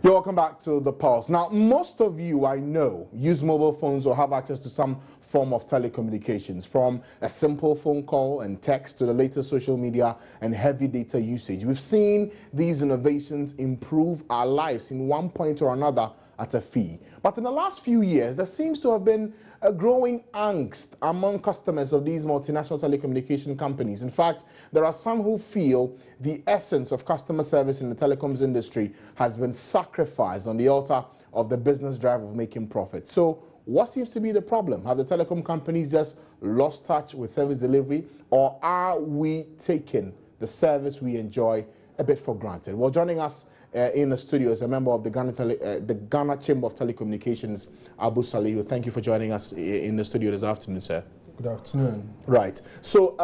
You're welcome back to The Pulse. Now, most of you, I know, use mobile phones or have access to some form of telecommunications, from a simple phone call and text to the latest social media and heavy data usage. We've seen these innovations improve our lives in one point or another at a fee. But in the last few years, there seems to have been a growing angst among customers of these multinational telecommunication companies. In fact, there are some who feel the essence of customer service in the telecoms industry has been sacrificed on the altar of the business drive of making profit. So what seems to be the problem? Have the telecom companies just lost touch with service delivery, or are we taking the service we enjoy a bit for granted? Well, joining us in the studio is a member of the Ghana Chamber of Telecommunications, Abu Salihu. Thank you for joining us in the studio this afternoon, sir. Good afternoon. Right. So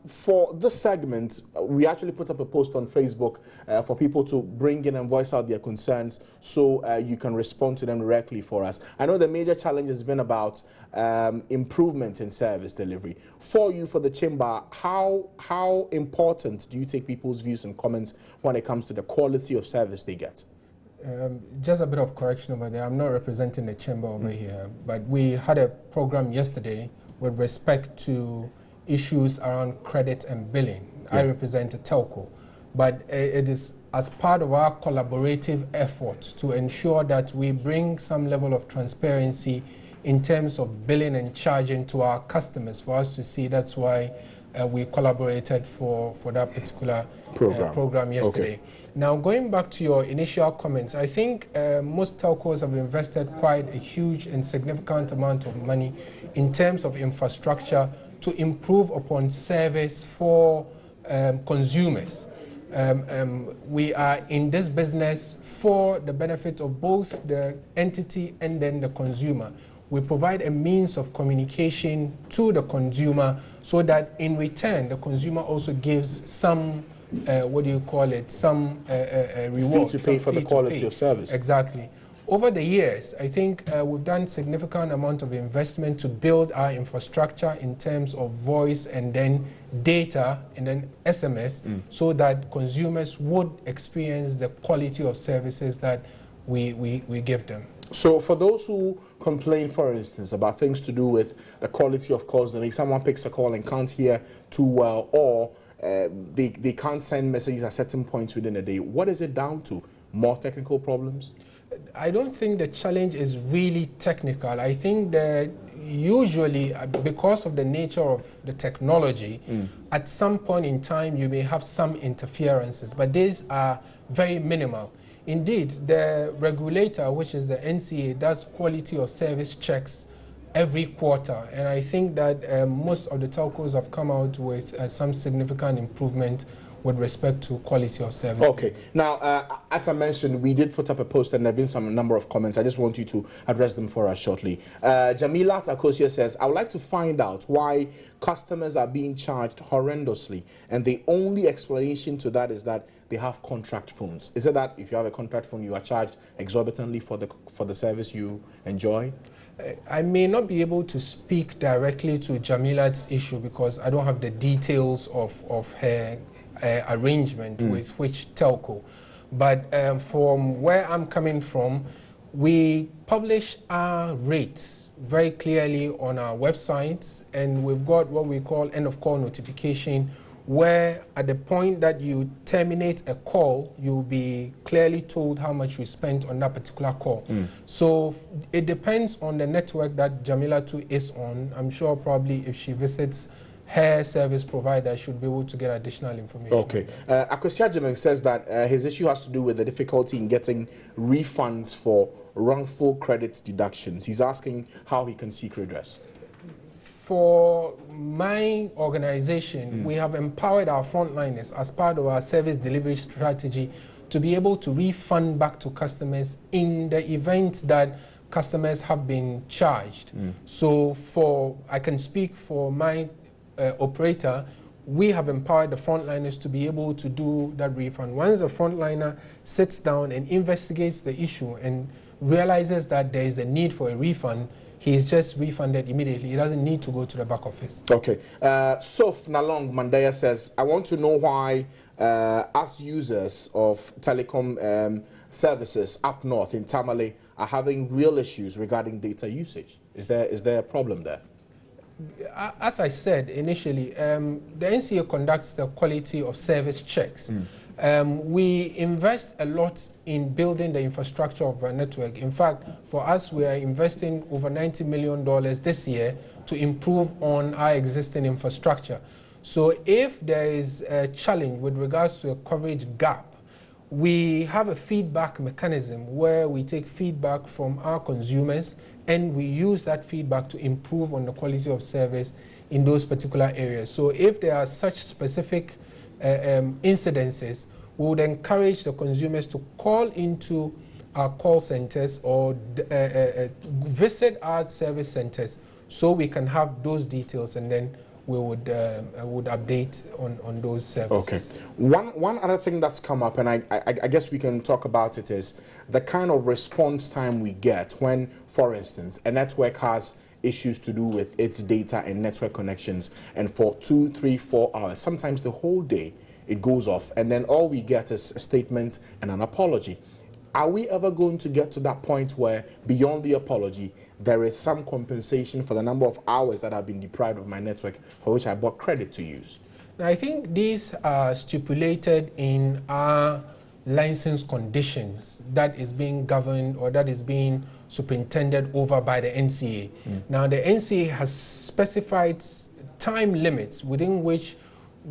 for this segment, we actually put up a post on Facebook for people to bring in and voice out their concerns, so you can respond to them directly for us. I know the major challenge has been about improvement in service delivery. For you, for the chamber, how important do you take people's views and comments when it comes to the quality of service they get? Just a bit of correction over there. I'm not representing the chamber over here, but we had a program yesterday with respect to issues around credit and billing. Yeah. I represent a telco, but it is as part of our collaborative efforts to ensure that we bring some level of transparency in terms of billing and charging to our customers for us to see. That's why we collaborated for that particular program yesterday. Okay. Now, going back to your initial comments, I think most telcos have invested quite a huge and significant amount of money in terms of infrastructure to improve upon service for consumers. We are in this business for the benefit of both the entity and then the consumer. We provide a means of communication to the consumer so that in return the consumer also gives some what do you call it, some reward. Fee to pay for the quality of service. Exactly. Over the years, I think we've done significant amount of investment to build our infrastructure in terms of voice and then data and then SMS, so that consumers would experience the quality of services that we give them. So for those who complain, for instance, about things to do with the quality of calls, like someone picks a call and can't hear too well, or they can't send messages at certain points within a day, what is it down to? More technical problems? I don't think the challenge is really technical. I think that usually, because of the nature of the technology, at some point in time you may have some interferences, but these are very minimal. Indeed, the regulator, which is the NCA, does quality of service checks every quarter, and I think that most of the telcos have come out with some significant improvement with respect to quality of service. Okay. Now, as I mentioned, we did put up a post and there have been some number of comments. I just want you to address them for us shortly. Jamila Takosia says, I would like to find out why customers are being charged horrendously, and the only explanation to that is that they have contract phones. Is it that if you have a contract phone, you are charged exorbitantly for the service you enjoy? I may not be able to speak directly to Jamila's issue because I don't have the details of her arrangement with which telco. But from where I'm coming from, we publish our rates very clearly on our websites, and we've got what we call end of call notification, where at the point that you terminate a call, you'll be clearly told how much you spent on that particular call. So it depends on the network that Jamila too is on. I'm sure probably if she visits her service provider, should be able to get additional information. Okay. Akosia Jemeng says that his issue has to do with the difficulty in getting refunds for wrongful credit deductions. He's asking how he can seek redress. For my organization, we have empowered our frontliners as part of our service delivery strategy to be able to refund back to customers in the event that customers have been charged. So I can speak for my operator, we have empowered the frontliners to be able to do that refund. Once the frontliner sits down and investigates the issue and realizes that there is a need for a refund, he is just refunded immediately. He doesn't need to go to the back office. Okay. Sof Nalong Mandaya says, I want to know why us users of telecom services up north in Tamale are having real issues regarding data usage. Is there a problem there? As I said initially, the NCA conducts the quality of service checks. We invest a lot in building the infrastructure of our network. In fact, for us, we are investing over $90 million this year to improve on our existing infrastructure. So if there is a challenge with regards to a coverage gap, we have a feedback mechanism where we take feedback from our consumers and we use that feedback to improve on the quality of service in those particular areas. So if there are such specific incidences, we would encourage the consumers to call into our call centers or visit our service centers so we can have those details, and then we would update on those services. Okay. One other thing that's come up, and I guess we can talk about it, is the kind of response time we get when, for instance, a network has issues to do with its data and network connections, and for 2, 3, 4 hours, sometimes the whole day, it goes off, and then all we get is a statement and an apology. Are we ever going to get to that point where, beyond the apology, there is some compensation for the number of hours that have been deprived of my network for which I bought credit to use? Now, I think these are stipulated in our license conditions that is being governed or that is being superintended over by the NCA. Now, the NCA has specified time limits within which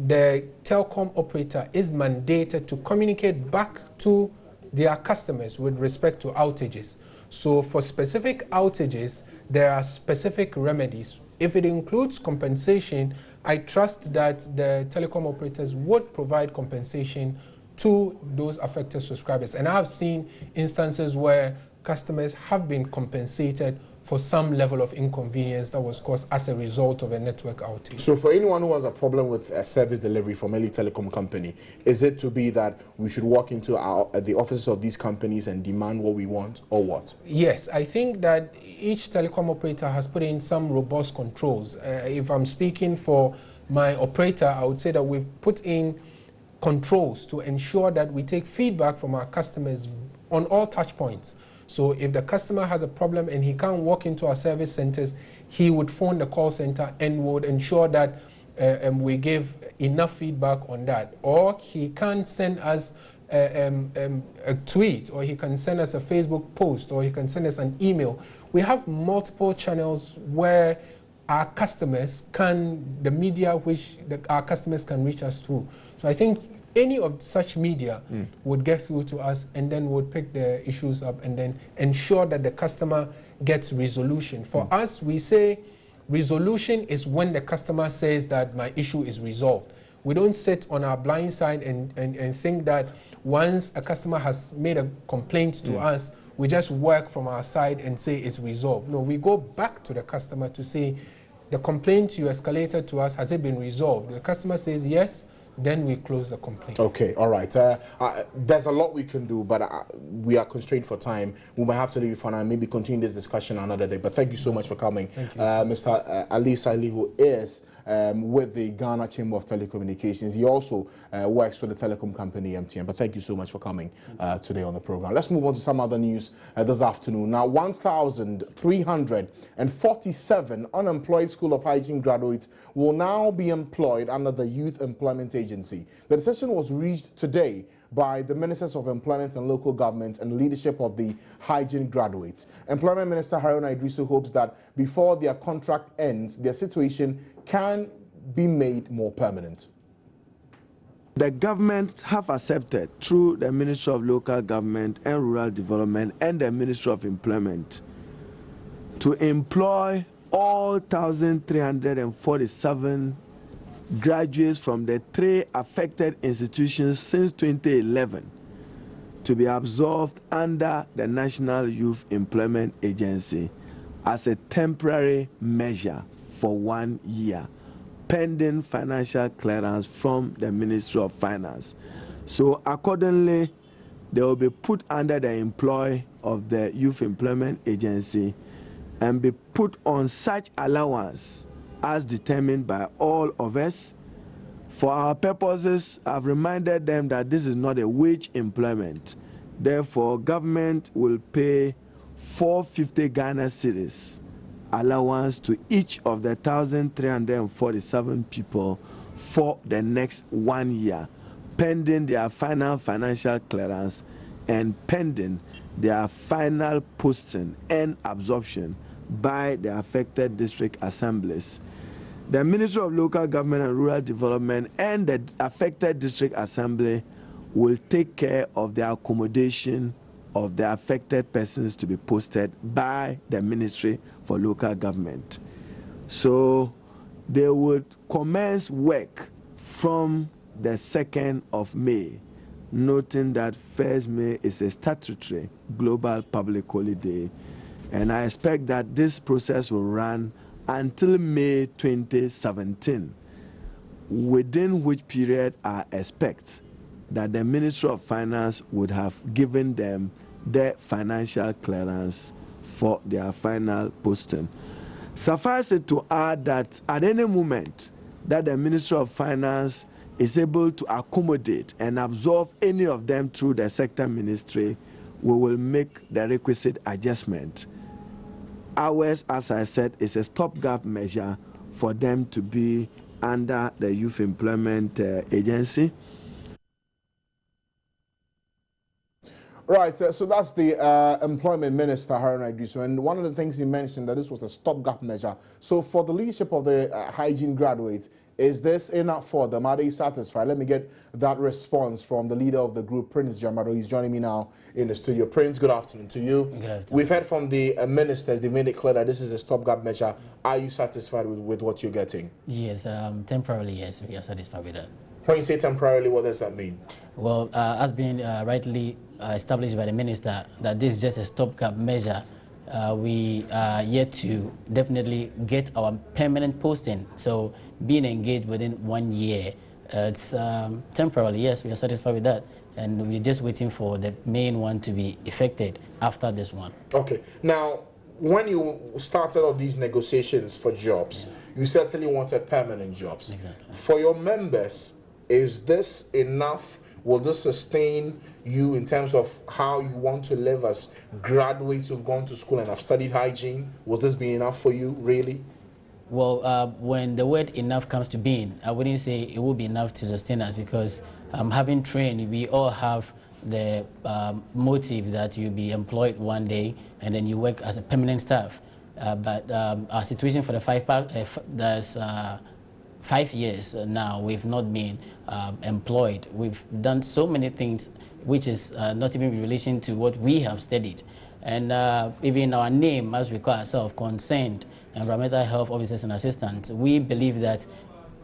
the telecom operator is mandated to communicate back to their customers with respect to outages. So for specific outages, there are specific remedies. If it includes compensation, I trust that the telecom operators would provide compensation to those affected subscribers. And I've seen instances where customers have been compensated for some level of inconvenience that was caused as a result of a network outage. So for anyone who has a problem with a service delivery from any telecom company, is it to be that we should walk into the offices of these companies and demand what we want, or what? Yes, I think that each telecom operator has put in some robust controls. If I'm speaking for my operator, I would say that we've put in controls to ensure that we take feedback from our customers on all touch points. So if the customer has a problem and he can't walk into our service centers, he would phone the call center and would ensure that we give enough feedback on that. Or he can send us a tweet, or he can send us a Facebook post, or he can send us an email. We have multiple channels where our customers can, the media which our customers can reach us through. So I think any of such media would get through to us, and then would pick the issues up and then ensure that the customer gets resolution. For us, we say resolution is when the customer says that my issue is resolved. We don't sit on our blind side and think that once a customer has made a complaint to us, we just work from our side and say it's resolved. No, we go back to the customer to say, the complaint you escalated to us, has it been resolved? The customer says yes, then we close the complaint. Okay, all right. There's a lot we can do, but we are constrained for time. We might have to leave you for now and maybe continue this discussion another day. But thank you so much for coming. Thank you, Mr. Ali Saili, who is with the Ghana Chamber of Telecommunications. He also works for the telecom company MTN. But thank you so much for coming today on the program. Let's move on to some other news this afternoon. Now, 1,347 unemployed School of Hygiene graduates will now be employed under the Youth Employment Agency. The decision was reached today by the Ministers of Employment and Local Government and leadership of the hygiene graduates. Employment Minister Haruna Idrisu hopes that before their contract ends, their situation can be made more permanent. The government have accepted through the Ministry of Local Government and Rural Development and the Ministry of Employment to employ all 1,347 graduates from the 3 affected institutions since 2011 to be absorbed under the National Youth Employment Agency as a temporary measure for 1 year, pending financial clearance from the Ministry of Finance. So accordingly, they will be put under the employ of the Youth Employment Agency and be put on such allowance as determined by all of us. For our purposes, I've reminded them that this is not a wage employment. Therefore, government will pay 450 Ghana cedis allowance to each of the 1,347 people for the next 1 year, pending their final financial clearance and pending their final posting and absorption by the affected district assemblies. The Ministry of Local Government and Rural Development and the affected district assembly will take care of the accommodation of the affected persons to be posted by the Ministry for Local Government. So they would commence work from the 2nd of May, noting that 1st May is a statutory global public holiday, and I expect that this process will run until May 2017, within which period I expect that the Ministry of Finance would have given them the financial clearance for their final posting. Suffice it to add that at any moment that the Ministry of Finance is able to accommodate and absorb any of them through the sector ministry, we will make the requisite adjustment. Ours, as I said, is a stopgap measure for them to be under the Youth Employment Agency. Right, so that's the Employment Minister, Haruna Iddrisu, and one of the things he mentioned that this was a stopgap measure. So for the leadership of the hygiene graduates, is this enough for them? Are they satisfied? Let me get that response from the leader of the group, Prince Jamado. He's joining me now in the studio. Prince, good afternoon to you. Good afternoon. We've heard from the ministers. They made it clear that this is a stopgap measure. Are you satisfied with what you're getting? Yes, temporarily, yes, we are satisfied with that. When you say temporarily, what does that mean? Well, as being rightly established by the minister, that this is just a stopgap measure. We are yet to definitely get our permanent posting. So being engaged within 1 year, it's temporarily, yes, we are satisfied with that. And we're just waiting for the main one to be effected after this one. Okay. Now, when you started all these negotiations for jobs, you certainly wanted permanent jobs. Exactly. For your members, is this enough? Will this sustain you in terms of how you want to live as graduates who've gone to school and have studied hygiene? Will this be enough for you, really? Well, when the word enough comes to being, I wouldn't say it will be enough to sustain us, because having trained, we all have the motive that you'll be employed one day and then you work as a permanent staff. But our situation for the 5 years now, we've not been employed. We've done so many things which is not even in relation to what we have studied. And even our name, as we call ourselves, concerned environmental health officers and assistants, we believe that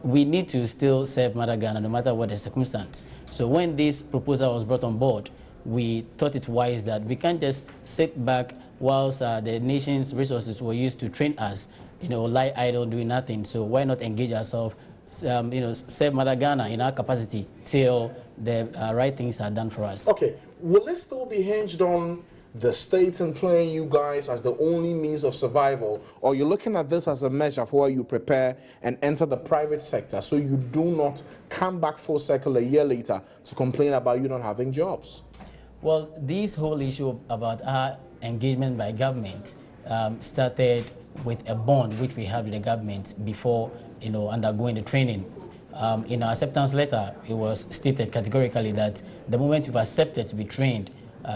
we need to still serve Mother Ghana no matter what the circumstance. So when this proposal was brought on board, we thought it wise that we can't just sit back whilst the nation's resources were used to train us, lie idle doing nothing. So why not engage ourselves, serve Mother Ghana in our capacity till the right things are done for us. Okay, will it still be hinged on the state employing you guys as the only means of survival, or you're looking at this as a measure for where you prepare and enter the private sector so you do not come back full circle a year later to complain about you not having jobs? Well, this whole issue about our engagement by government started with a bond which we have with the government before undergoing the training. In our acceptance letter, it was stated categorically that the moment you've accepted to be trained,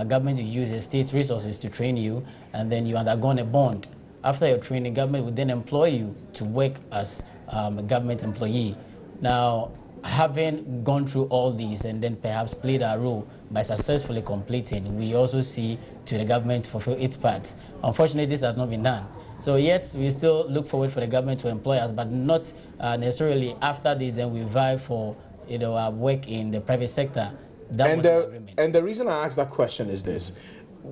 government will use the state's resources to train you, and then you undergo a bond. After your training, government would then employ you to work as a government employee. Now, having gone through all these and then perhaps played our role by successfully completing, we also see to the government to fulfill its part. Unfortunately, this has not been done. So yet, we still look forward for the government to employ us, but not necessarily after this, then we vie for our work in the private sector. And the reason I ask that question is this.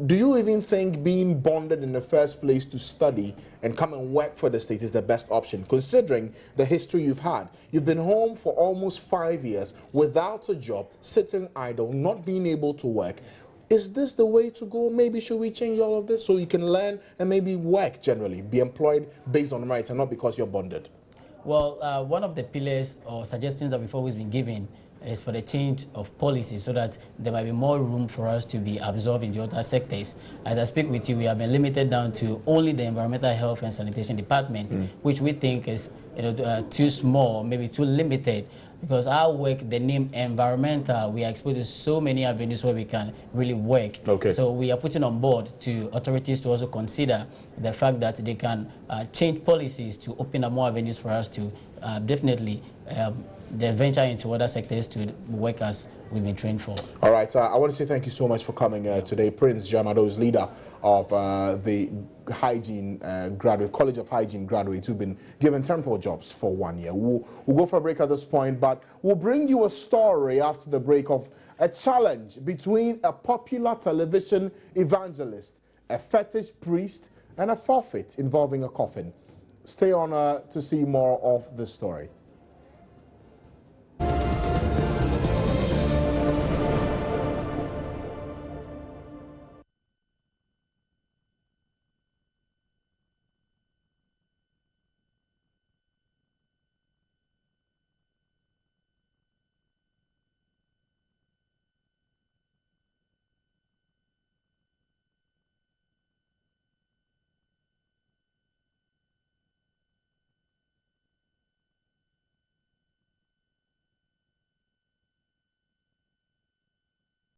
Do you even think being bonded in the first place to study and come and work for the state is the best option, considering the history you've had? You've been home for almost 5 years without a job, sitting idle, not being able to work. Is this the way to go? Maybe should we change all of this so you can learn and maybe work generally, be employed based on merit and not because you're bonded? Well, one of the pillars or suggestions that we've always been given is for the change of policy so that there might be more room for us to be absorbed in the other sectors. As I speak with you, we have been limited down to only the Environmental Health and Sanitation Department, which we think is too small, maybe too limited. Because our work, the name environmental, we are exposed to so many avenues where we can really work. Okay. So we are putting on board to authorities to also consider the fact that they can change policies to open up more avenues for us to definitely venture into other sectors to work as we've been trained for. All right. I want to say thank you so much for coming today. Prince Jamado is leader of the Hygiene College of Hygiene graduates who've been given temporal jobs for 1 year. We'll go for a break at this point, but we'll bring you a story after the break of a challenge between a popular television evangelist, a fetish priest, and a forfeit involving a coffin. Stay on to see more of this story.